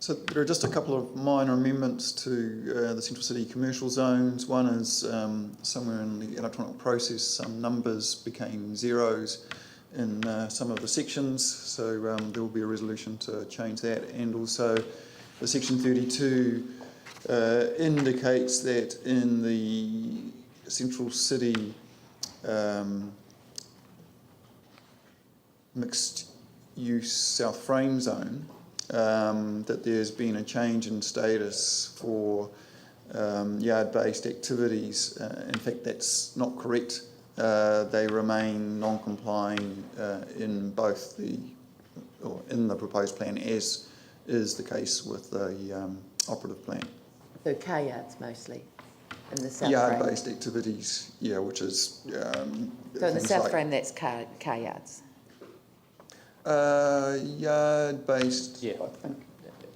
So there are just a couple of minor amendments to the Central City commercial zones. One is somewhere in the electronic process, some numbers became zeros in some of the sections, so there will be a resolution to change that. And also the section 32 indicates that in the Central City mixed use South Frame zone, that there's been a change in status for yard-based activities. In fact, that's not correct. They remain non-complying in both in the proposed plan, as is the case with the operative plan. So car yards mostly in the South Yard-based activities, yeah, which is so in the South Frame, that's car yards. Yard-based, Yeah. I think,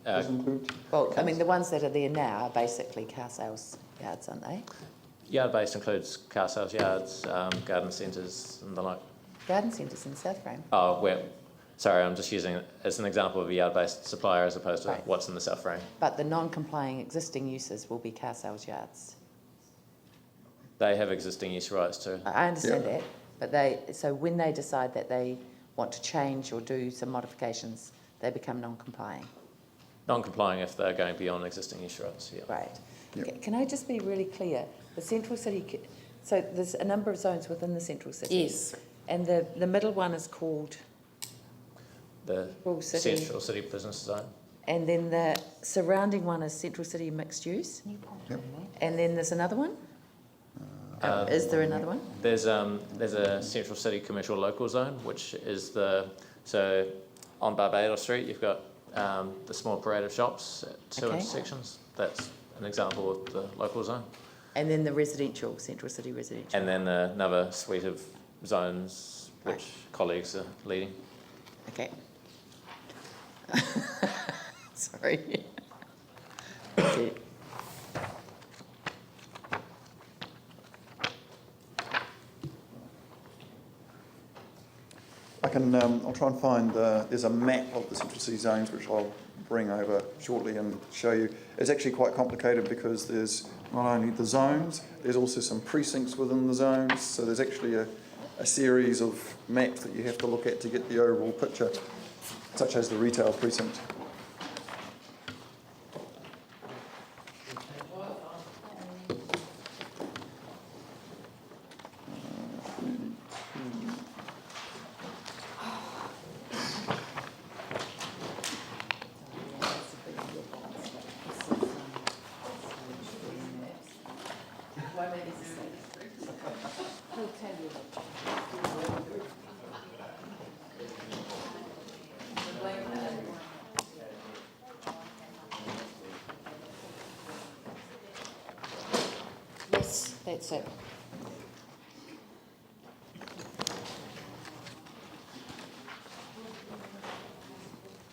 does include. Well, I mean, the ones that are there now are basically car sales yards, aren't they? Yard-based includes car sales yards, garden centres and the like. Garden centres in South Frame. Oh, well, sorry, I'm just using it as an example of a yard-based supplier as opposed to Right. what's in the South Frame. But the non-complying existing uses will be car sales yards. They have existing use rights too. I understand that, but so when they decide that they want to change or do some modifications, they become non-complying. Non-complying if they're going beyond existing use rights, yeah. Right. Yep. Can I just be really clear? The Central City, so there's a number of zones within the Central City. Yes. And the middle one is called, The City. Central City Business Zone. and then the surrounding one is Central City Mixed Use. Yep. And then there's another one? Is there another one? There's a Central City Commercial Local Zone, which is so on Barbados Street you've got the small parade of shops at two Okay. intersections. That's an example of the local zone. And then the residential, Central City residential. And then another suite of zones which colleagues are leading. Okay. Sorry. Okay. I'll try and find, there's a map of the Central City zones which I'll bring over shortly and show you. It's actually quite complicated because there's not only the zones, there's also some precincts within the zones, so there's actually a series of maps that you have to look at to get the overall picture, such as the retail precinct. Yes, that's it.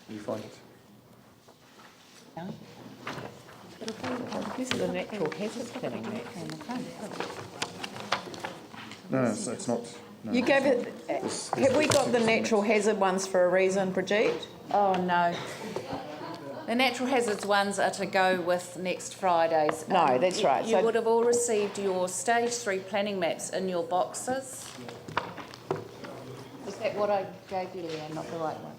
You find it? No. This is a natural hazard planning map on the front. No, it's not. No. You gave it. Have we got the natural hazard ones for a reason, Brigitte? Oh, no. The natural hazards ones are to go with next Friday's. No, that's right. You So- would have all received your stage 3 planning maps in your boxes. Is that what I gave you, Leanne, not the right one?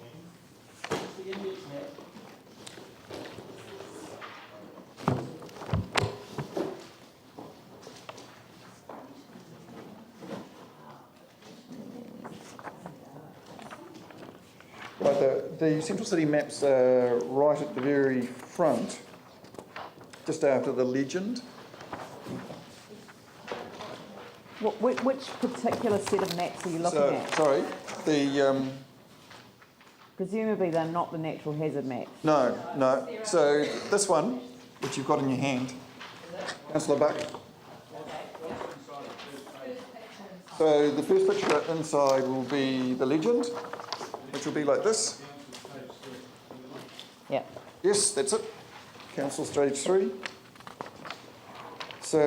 Right, the Central City maps are right at the very front, just after the legend. Which particular set of maps are you looking at? Sorry, the Presumably they're not the natural hazard maps. no. So this one, which you've got in your hand, Councillor Buck. So the first picture inside will be the legend, which will be like this. Yeah. Yes, that's it. Council Stage 3. So,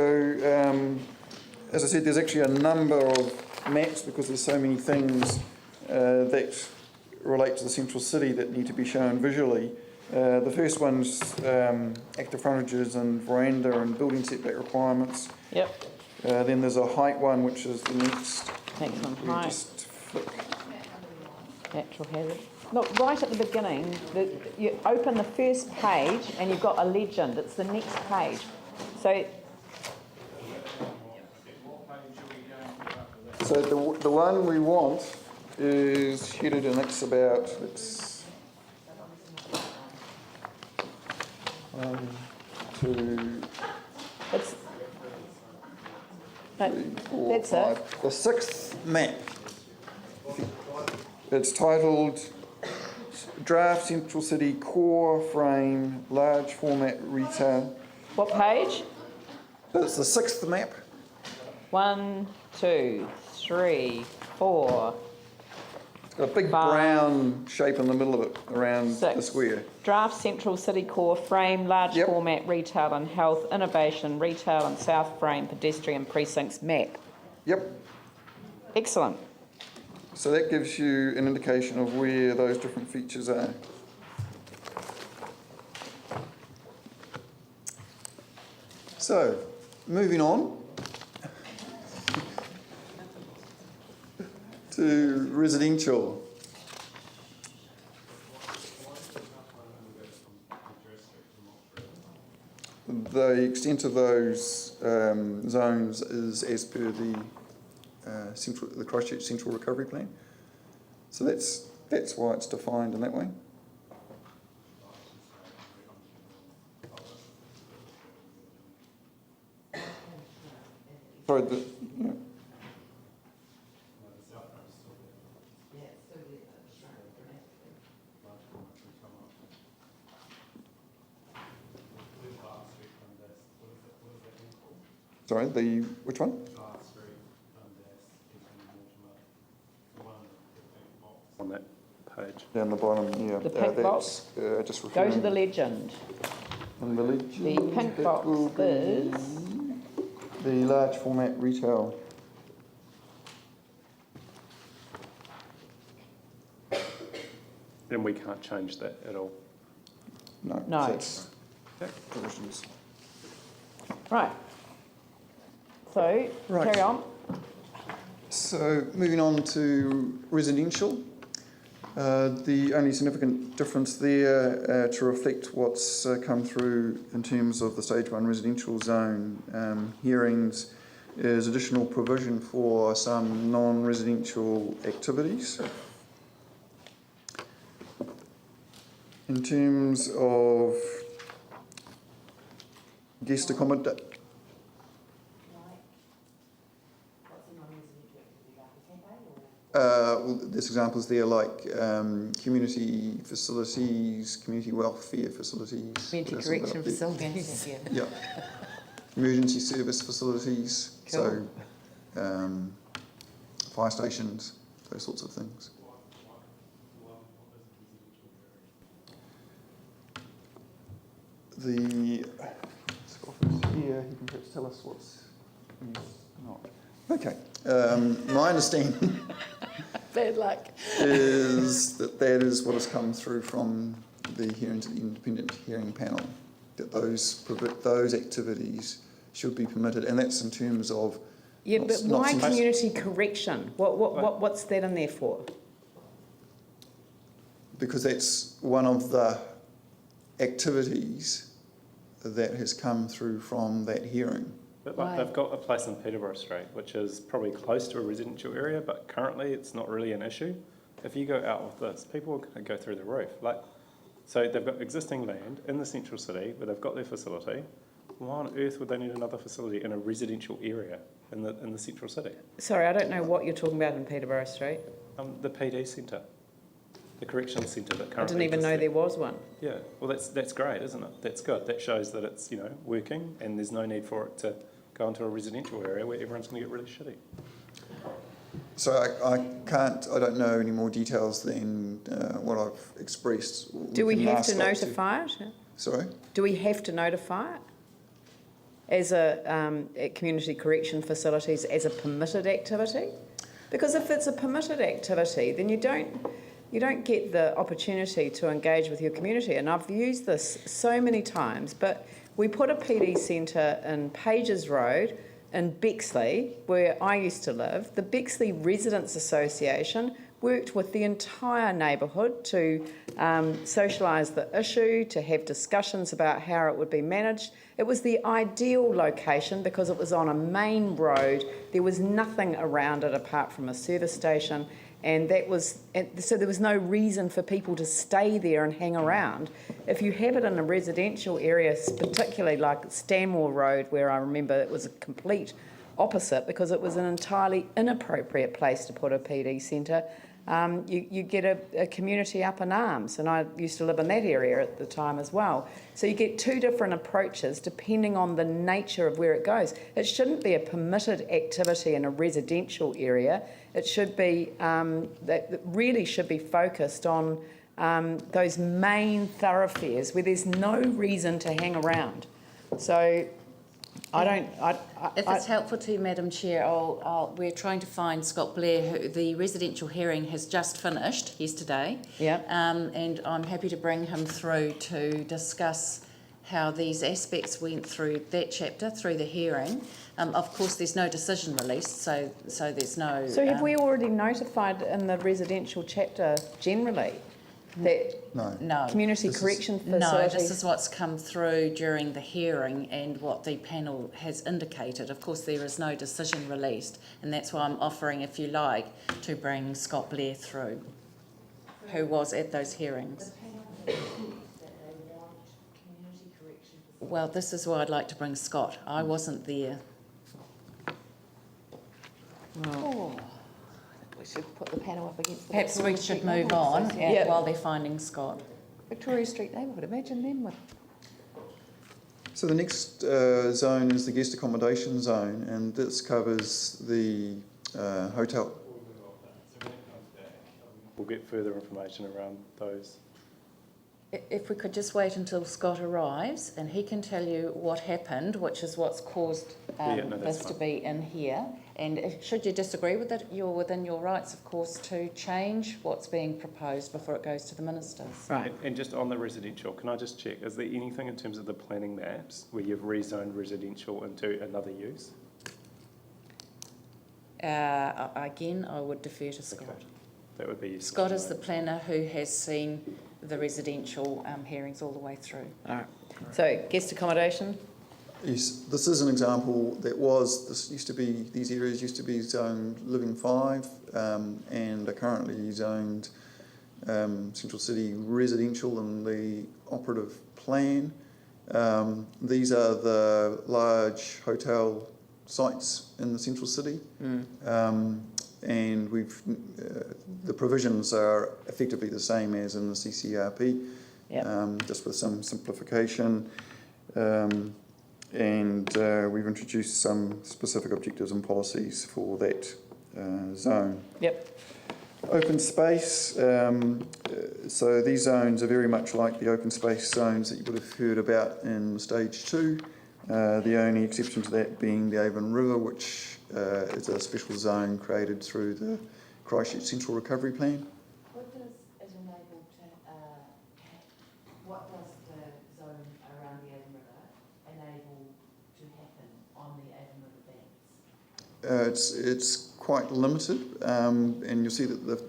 as I said, there's actually a number of maps because there's so many things that relate to the Central City that need to be shown visually. The first one's active frontages and veranda and building setback requirements. Yep. Then there's a height one, which is the next. Next one, We height. just flick. Natural hazard. Look, right at the beginning, you open the first page and you've got a legend. It's the next page. So, So the one we want is headed, and that's about, it's 1, 2, it's... No, 3, 4, that's 5. it. The 6th map. It's titled Draft Central City Core Frame Large Format Retail. What page? It's the 6th map. 1, 2, 3, 4. It's got a big 5, brown shape in the middle of it, around the 6. square. Draft Central City Core Frame Large Yep. Format Retail and Health Innovation Retail and South Frame Pedestrian Precincts Map. Yep. Excellent. So that gives you an indication of where those different features are. So, moving on to residential. The extent of those zones is as per the the Christchurch Central Recovery Plan. So that's why it's defined in that way. Sorry, yeah. Sorry, which one? On that page. Down the bottom, yeah. The pink box? Just Go referring, to the legend. and the legend, The pink that box will be is... the large format retail. Then we can't change that at all. No, No. that's provisions. Right. So, Right. carry on. So moving on to residential. The only significant difference there to reflect what's come through in terms of the Stage 1 residential zone hearings is additional provision for some non-residential activities. In terms of guest accommodation. Well, there's examples there like community facilities, community welfare facilities. Community That's correction about it. facilities. Yeah. Emergency service facilities, so fire stations, those sorts of things. The office here, he can perhaps tell us what's not. Okay, my understanding Bad luck. is that is what has come through from the hearings of the independent hearing panel, that those activities should be permitted, and that's in terms of Yeah, not- but not why simply- community correction? What's that in there for? because that's one of the activities that has come through from that hearing. But Why? like, they've got a place in Peterborough Street, which is probably close to a residential area, but currently it's not really an issue. If you go out with this, people are going to go through the roof. So they've got existing land in the central city where they've got their facility. Why on earth would they need another facility in a residential area in the central city? Sorry, I don't know what you're talking about in Peterborough Street. The PD centre, the corrections centre that currently I didn't even exists know there. there was one. Yeah, well that's great, isn't it? That's good. That shows that it's working, and there's no need for it to go into a residential area where everyone's going to get really shitty. So I don't know any more details than what I've expressed. Do we can have ask to Scott notify it? Sorry? Do we have to notify it as at community correction facilities as a permitted activity? Because if it's a permitted activity, then you don't you don't get the opportunity to engage with your community. And I've used this so many times, but we put a PD centre in Pages Road in Bexley, where I used to live. The Bexley Residents Association worked with the entire neighbourhood to socialise the issue, to have discussions about how it would be managed. It was the ideal location because it was on a main road. There was nothing around it apart from a service station, and so there was no reason for people to stay there and hang around. If you have it in a residential area, particularly like Stanmore Road, where I remember it was a complete opposite because it was an entirely inappropriate place to put a PD centre, you get a community up in arms, and I used to live in that area at the time as well. So you get two different approaches depending on the nature of where it goes. It shouldn't be a permitted activity in a residential area. It should be, that really should be focused on those main thoroughfares where there's no reason to hang around. So If it's helpful to you, Madam Chair, we're trying to find Scott Blair, who the residential hearing has just finished yesterday. Yeah. And I'm happy to bring him through to discuss how these aspects went through that chapter, through the hearing. Of course, there's no decision released, so there's no... So have we already notified in the residential chapter generally that No. community correction facilities... No, this is what's come through during the hearing and what the panel has indicated. Of course, there is no decision released, and that's why I'm offering, if you like, to bring Scott Blair through, who was at those hearings. Well, this is why I'd like to bring Scott. I wasn't there. Oh, we should put the panel up against the Perhaps we Victoria should Street move neighbourhood on association. while they're finding Scott. Victoria Street neighbourhood, imagine them with... So the next zone is the guest accommodation zone, and this covers the hotel. We'll get further information around those. If we could just wait until Scott arrives and he can tell you what happened, which is what's caused this to be in here. And should you disagree with it, you're within your rights, of course, to change what's being proposed before it goes to the ministers. Right. And just on the residential, can I just check, is there anything in terms of the planning maps where you've rezoned residential into another use? Again, I would defer to Scott. Okay. That would be useful. Scott is the planner who has seen the residential hearings all the way through. All right. So guest accommodation? Yes, this is an example these areas used to be zoned Living 5 and are currently zoned Central City Residential in the operative plan. These are the large hotel sites in the Central City. And the provisions are effectively the same as in the CCRP, just with some simplification. And we've introduced some specific objectives and policies for that zone. Yep. Open space. So these zones are very much like the open space zones that you would have heard about in stage 2. The only exception to that being the Avon River, which is a special zone created through the Christchurch Central Recovery Plan. What does it enable to, what does the zone around the Avon River enable to happen on the Avon River banks? It's quite limited, and you'll see that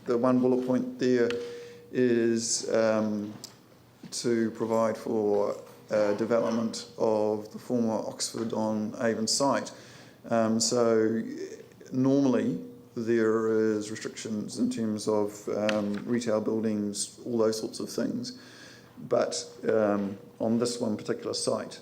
the one bullet point there is to provide for development of the former Oxford on Avon site. So normally there is restrictions in terms of retail buildings, all those sorts of things, but on this one particular site,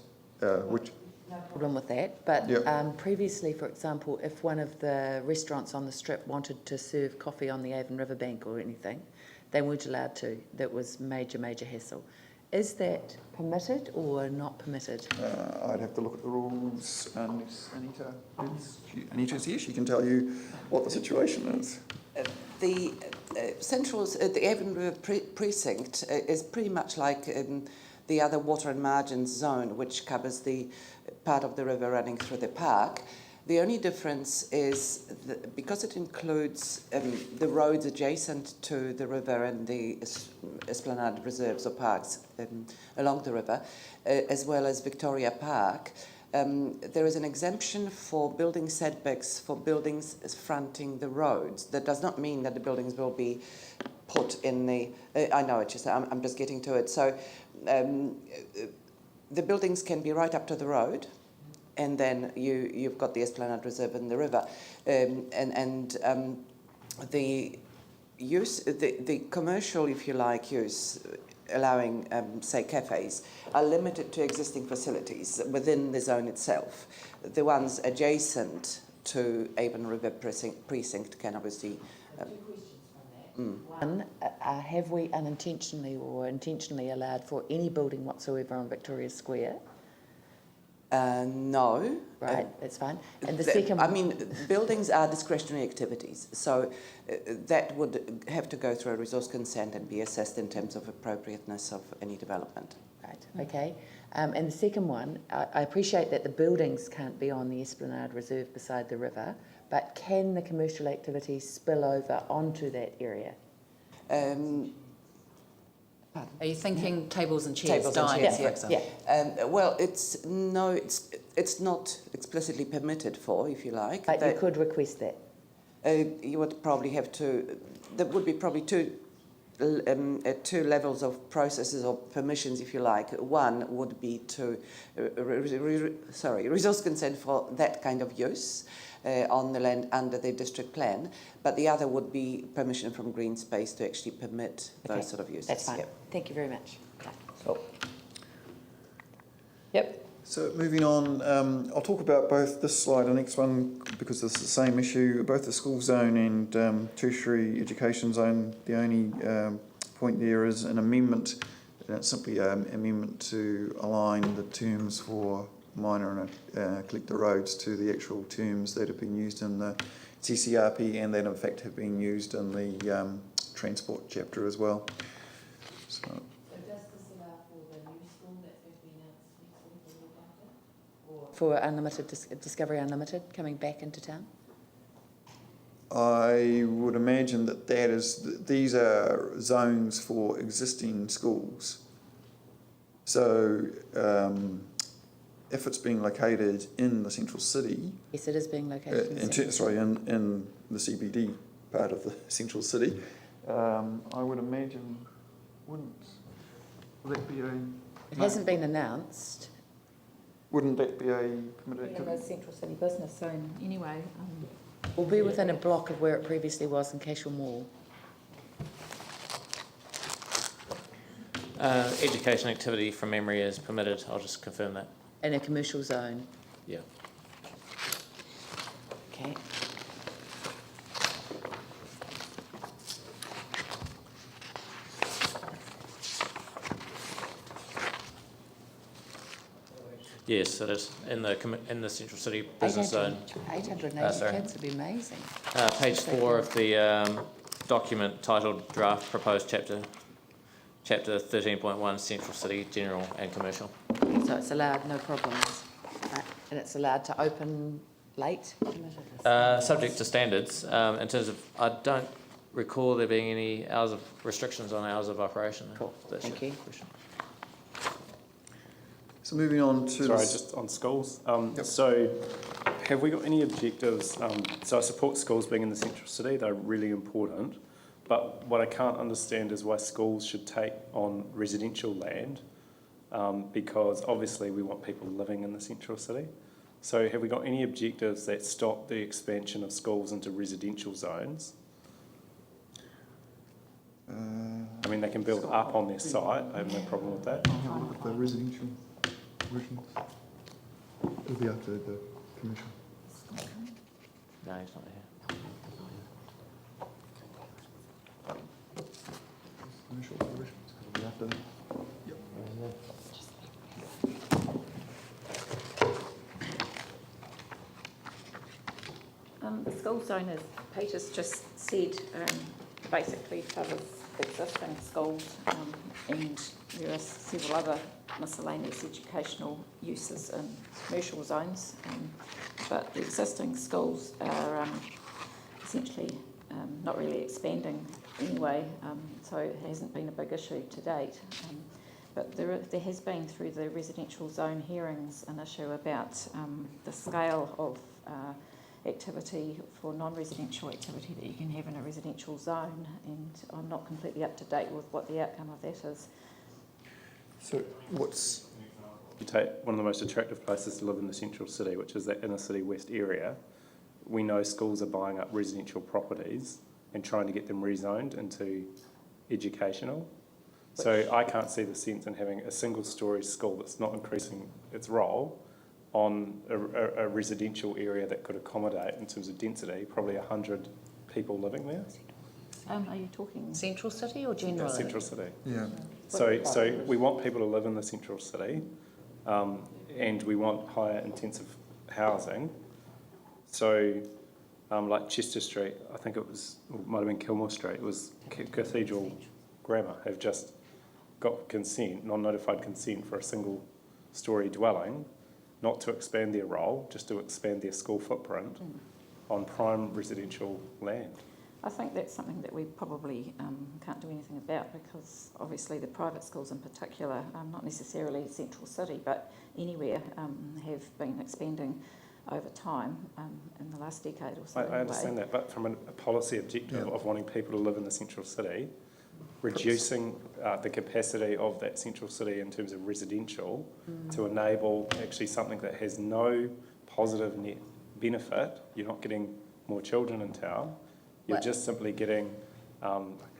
which No problem with that, but Yep. previously, for example, if one of the restaurants on the strip wanted to serve coffee on the Avon River bank or anything, they weren't allowed to. That was major hassle. Is that permitted or not permitted? I'd have to look at the rules. Anita's here, she can tell you what the situation is. The the Avon River precinct is pretty much like the other water and margins zone, which covers the part of the river running through the park. The only difference is because it includes the roads adjacent to the river and the esplanade reserves or parks along the river, as well as Victoria Park, there is an exemption for building setbacks for buildings fronting the roads. That does not mean that the buildings will be put in the... I know what you're saying, I'm just getting to it. So the buildings can be right up to the road, and then you've got the Esplanade Reserve and the river. The use, the commercial, if you like, use, allowing, say, cafes, are limited to existing facilities within the zone itself. The ones adjacent to Avon River precinct can obviously... One, have we unintentionally or intentionally allowed for any building whatsoever on Victoria Square? No. Right, that's fine. And the second I one... mean, buildings are discretionary activities, so that would have to go through a resource consent and be assessed in terms of appropriateness of any development. Right, okay. And the second one, I appreciate that the buildings can't be on the Esplanade Reserve beside the river, but can the commercial activities spill over onto that area? Are you thinking tables and chairs? Tables and chairs, for yeah. example? Well, it's not explicitly permitted for, if you like. But you could request that. You would probably have to. There would be probably two levels of processes or permissions, if you like. One would be to resource consent for that kind of use on the land under the district plan, but the other would be permission from green space to actually permit those sort of uses. That's fine. Yep. Thank you very much. Cool. Yep. So moving on, I'll talk about both this slide and the next one because it's the same issue, both the school zone and tertiary education zone. The only point there is an amendment, and it's simply an amendment to align the terms for minor and collector roads to the actual terms that have been used in the CCRP and that in fact have been used in the transport chapter as well. So does this allow for the new school that's going to be announced next week or for Unlimited, Discovery Unlimited coming back into town? I would imagine that these are zones for existing schools. So if it's being located in the central city, Yes, it is being located in the in the CBD part of the central city, I would imagine would that be It hasn't been announced. Wouldn't that be a permitted In the central city business zone, anyway. Will be within a block of where it previously was in Cashel Mall. Education activity from memory is permitted. I'll just confirm that. In a commercial zone. Yeah. Okay. Yes, it is in the central city business zone. 880 sorry. kids would be amazing. Page 4 of the document titled Draft Proposed Chapter 13.1 Central City General and Commercial. So it's allowed, no problems. Right. And it's allowed to open late? Subject to standards, in terms of, I don't recall there being any restrictions on hours of operation. Cool, That's thank your you. question. So moving on to... Sorry, just on schools. Yep. So have we got any objectives? So I support schools being in the central city. They're really important. But what I can't understand is why schools should take on residential land, because obviously we want people living in the central city. So have we got any objectives that stop the expansion of schools into residential zones? I mean, they can build up on their site. I have no problem with that. I'll have a look at the residential versions. It'll be after the commission. No, he's not here. Commercial versions. It'll be after that. Yep. The school zone, as Peter's just said, basically covers existing schools, and there are several other miscellaneous educational uses in commercial zones, but the existing schools are essentially not really expanding anyway, so it hasn't been a big issue to date. But there has been, through the residential zone hearings, an issue about the scale of activity for non-residential activity that you can have in a residential zone, and I'm not completely up to date with what the outcome of that is. So what's... You take one of the most attractive places to live in the central city, which is that inner city west area. We know schools are buying up residential properties and trying to get them rezoned into educational. So I can't see the sense in having a single storey school that's not increasing its role on a residential area that could accommodate, in terms of density, probably 100 people living there. Are you talking Central city or generally? Central city. Yeah. So we want people to live in the central city, and we want higher intensive housing. So, like Chester Street, I think it was, or it might have been Kilmore Street, it was Cathedral Grammar have just got consent, non-notified consent for a single storey dwelling, not to expand their role, just to expand their school footprint on prime residential land. I think that's something that we probably can't do anything about, because obviously the private schools in particular, not necessarily central city, but anywhere, have been expanding over time in the last decade or so. I understand that, but from a policy objective of wanting people to live in the central city, reducing the capacity of that central city in terms of residential to enable actually something that has no positive net benefit. You're not getting more children in town. You're just simply getting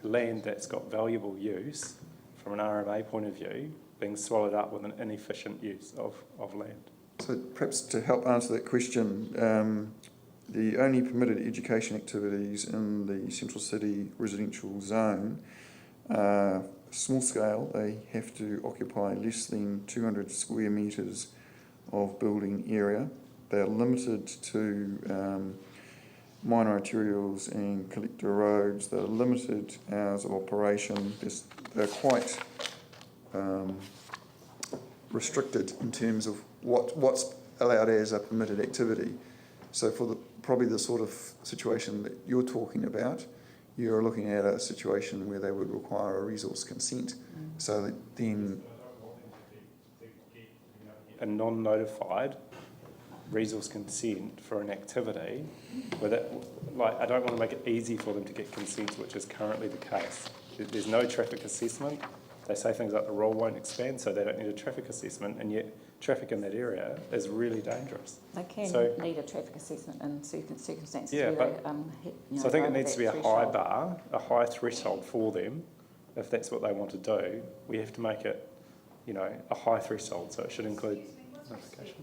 land that's got valuable use from an RMA point of view being swallowed up with an inefficient use of land. So perhaps to help answer that question, the only permitted education activities in the central city residential zone are small scale. They have to occupy less than 200 square metres of building area. They are limited to minor arterials and collector roads. They're limited hours of operation. They're quite restricted in terms of what's allowed as a permitted activity. So for probably the sort of situation that you're talking about, you're looking at a situation where they would require a resource consent. So that then... A non-notified resource consent for an activity, where that, like, I don't want to make it easy for them to get consent, which is currently the case. There's no traffic assessment. They say things like the role won't expand, so they don't need a traffic assessment, and yet traffic in that area is really dangerous. They can need a traffic assessment in certain circumstances. Yeah, where so I think it needs to be a high bar, a high threshold for them. If that's what they want to do, we have to make it, a high threshold, so it should include notification.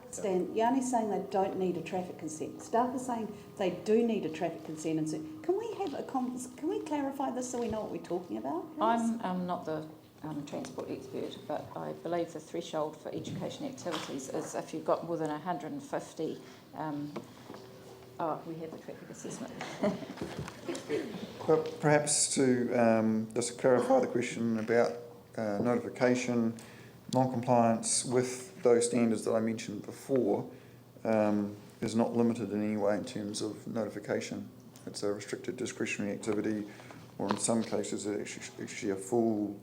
Stan, Yanni's saying they don't need a traffic consent. Staff are saying they do need a traffic consent. And so, can we clarify this so we know what we're talking about? I'm not the transport expert, but I believe the threshold for education activities is if you've got more than 150. We have a traffic assessment. Perhaps to just clarify the question about notification, non-compliance with those standards that I mentioned before is not limited in any way in terms of notification. It's a restricted discretionary activity, or in some cases it's actually a full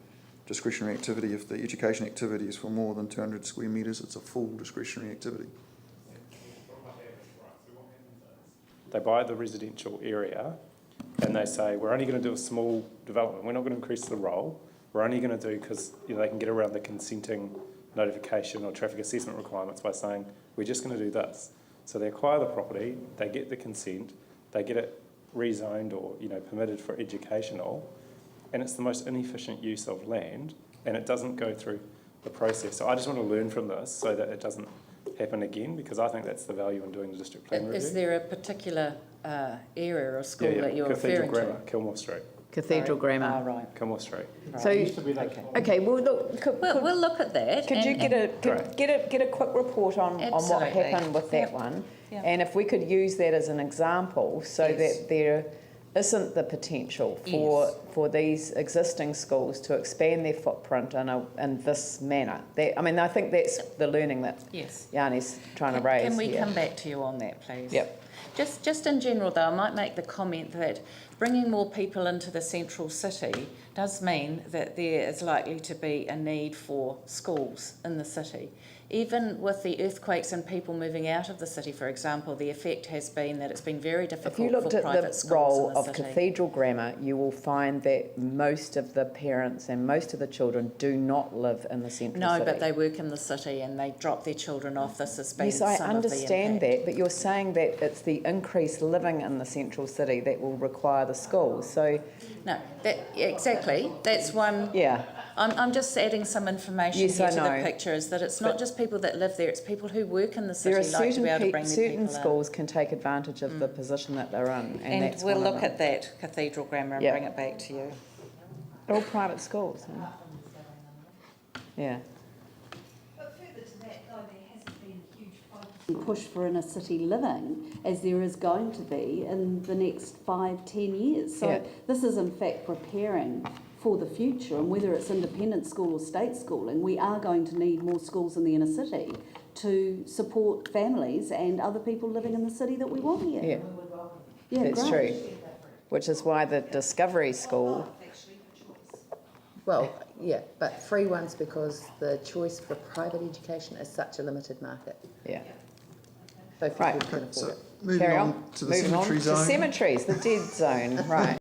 discretionary activity. If the education activity is for more than 200 square metres, it's a full discretionary activity. They buy the residential area and they say, we're only going to do a small development. We're not going to increase the role. We're only going to do, because they can get around the consenting notification or traffic assessment requirements by saying, we're just going to do this. So they acquire the property, they get the consent, they get it rezoned or permitted for educational, and it's the most inefficient use of land, and it doesn't go through the process. So I just want to learn from this so that it doesn't happen again, because I think that's the value in doing the district plan review. Is there a particular area or school that you're Cathedral referring Grammar, to? Kilmore Street. Cathedral Grammar. Right. Kilmore Street. So, okay, well, look, We'll look at that. could you get a quick report on what Absolutely. happened with that one? Yeah. And if we could use that as an example so Yes. that there isn't the potential for these existing schools to expand their footprint in this manner? I think that's the learning that Yes. Yanni's trying to raise Can we here. come back to you on that, please? Yep. Just in general, though, I might make the comment that bringing more people into the central city does mean that there is likely to be a need for schools in the city. Even with the earthquakes and people moving out of the city, for example, the effect has been that it's been very difficult If you looked for at private the schools role in the of city. Cathedral Grammar, you will find that most of the parents and most of the children do not live in the central city. No, but they work in the city and they drop their children off. This has been Yes, some I of the understand impact. that, but you're saying that it's the increased living in the central city that will require the schools. So, No, exactly. That's one. yeah, I'm just adding some information Yes, here I to know. the picture, is that it's not just people that live there, it's people who work in the city there are like to be able to bring their certain people schools can take advantage of the position that they're in, in. And that's we'll one of look them. at that Cathedral Grammar and Yeah. bring it back to you. They're all private schools. Huh? Yeah. But further to that, though, there hasn't been a huge focus push for inner city living, as there is going to be in the next 5-10 years. So Yeah. this is in fact preparing for the future, and whether it's independent school or state schooling, we are going to need more schools in the inner city to support families and other people living in the city that we want here. Yeah, Yeah, that's great. true. Which is why the Discovery School. Well, yeah, but free ones because the choice for private education is such a limited market. Yeah. So people Right. can afford So it. moving Carry on to the Moving cemetery on zone. to cemeteries, the dead zone, right.